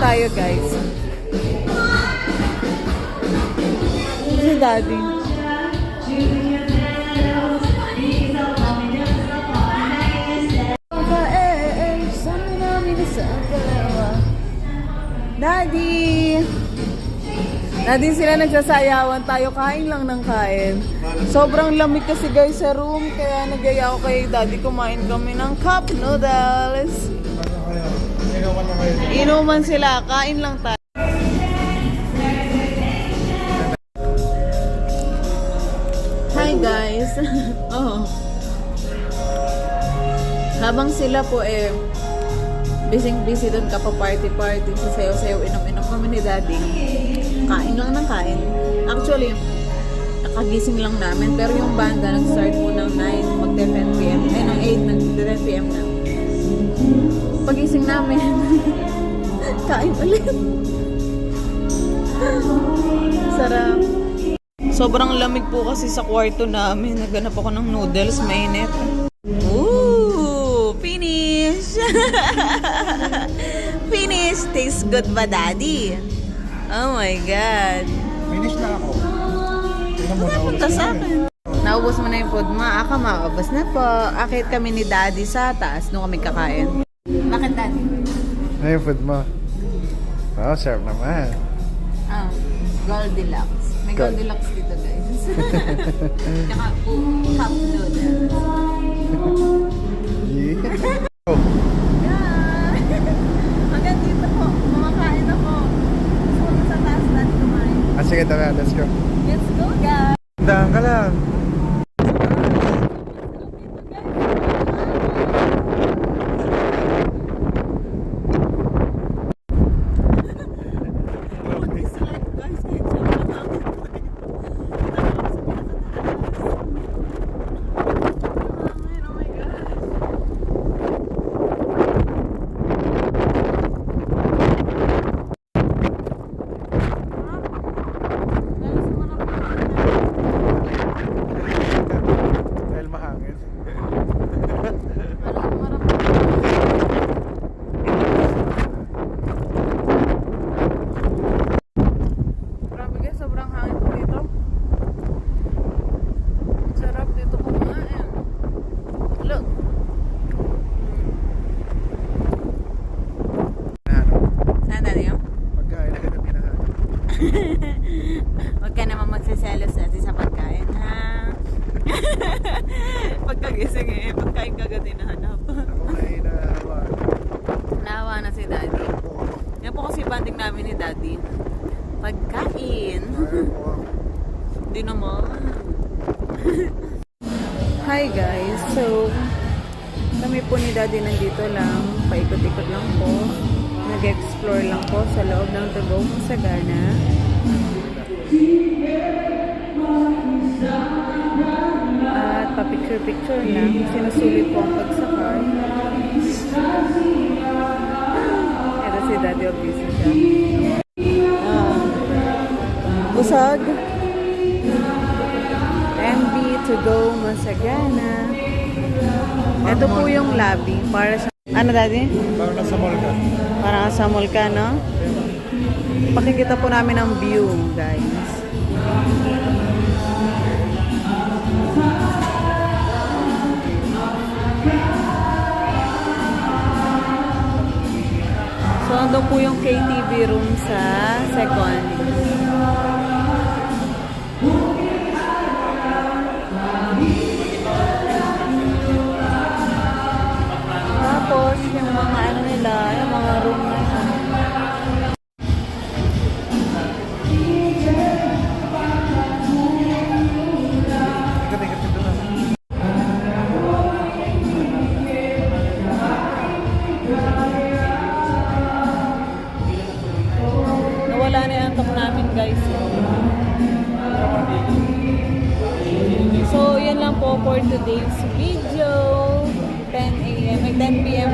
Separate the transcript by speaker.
Speaker 1: tayo, guys. Si Daddy. Daddy! Daddy, sila nagsasayawan tayo. Kain lang ng kain. Sobrang lamig kasi guys sa room. Kaya nagaya ako kay Daddy. Kumain kami ng cup noodles.
Speaker 2: Inuman na kayo.
Speaker 1: Inuman sila. Kain lang tayo. Hi guys! Oh. Habang sila po busy doon ka pa party-party, sasayaw-sayaw, inom-inom kami ni Daddy. Kain lang ng kain. Actually, nakagising lang namin, pero yung banda nag-start po ng 9, mag-10 p.m. Ay, ng 8, nag-10 p.m. na. Pagising namin, kain ulit. Sarap. Sobrang lamig po kasi sa kwarto namin. Naghanap ako ng noodles, mainit. Ooh, finish! Finish! Tastes good ba, Daddy? Oh my God.
Speaker 2: Finish na ako. Tingnan mo,
Speaker 1: Punta sa akin. Naubos mo na yung food mo. Aka, maubos na po. Akit kami ni Daddy sa taas nung kami kakain. Bakit, Daddy?
Speaker 2: Ano yung food mo? Oh, sarap naman.
Speaker 1: Ah, Goldilocks. May Goldilocks dito, guys. Tsaka po, cup noodles.
Speaker 2: Yeah.
Speaker 1: Yeah. Hanggang dito po. Kumakain ako. Gusto ko sa taas natin kumain.
Speaker 2: Ah, sige, tara, let's go.
Speaker 1: Let's go, guys.
Speaker 2: Dahan ka lang. Dahil mahangin.
Speaker 1: Grabe guys, sobrang hangin po dito. Sarap dito kumain. Look. Saan tayo yun?
Speaker 2: Pagkain agad ang hinahanap.
Speaker 1: Huwag ka naman magsaselos natin sa pagkain, ha? Pagkagising pagkain ka agad hinahanap.
Speaker 2: Ako na hinahawa.
Speaker 1: Nahawa na si Daddy. Yan po kasi banding namin ni Daddy. Pagkain.
Speaker 2: Ayaw mo.
Speaker 1: Hindi naman. Hi guys, so kami po ni Daddy nandito lang, paikot-ikot lang po, nag-explore lang po sa loob ng Tugong Sagana. At pa-picture-picture lang, sinusulit po ang pagsakay. Ito si Daddy, busy siya. Busog. MB to go Masagana. Ito po yung lobby para sa... Ano, Daddy?
Speaker 2: Parang nasa mall ka.
Speaker 1: Parang sa mall ka, no? Pakikita po namin ang view, guys. So, andun po yung KTV room sa second. Tapos, yung mga ano nila, yung mga room na yun.
Speaker 2: Ikat-ikat dito na.
Speaker 1: Nawala na yung antok namin, guys. So, yan lang po for today's video. 10 a.m. May 10 p.m.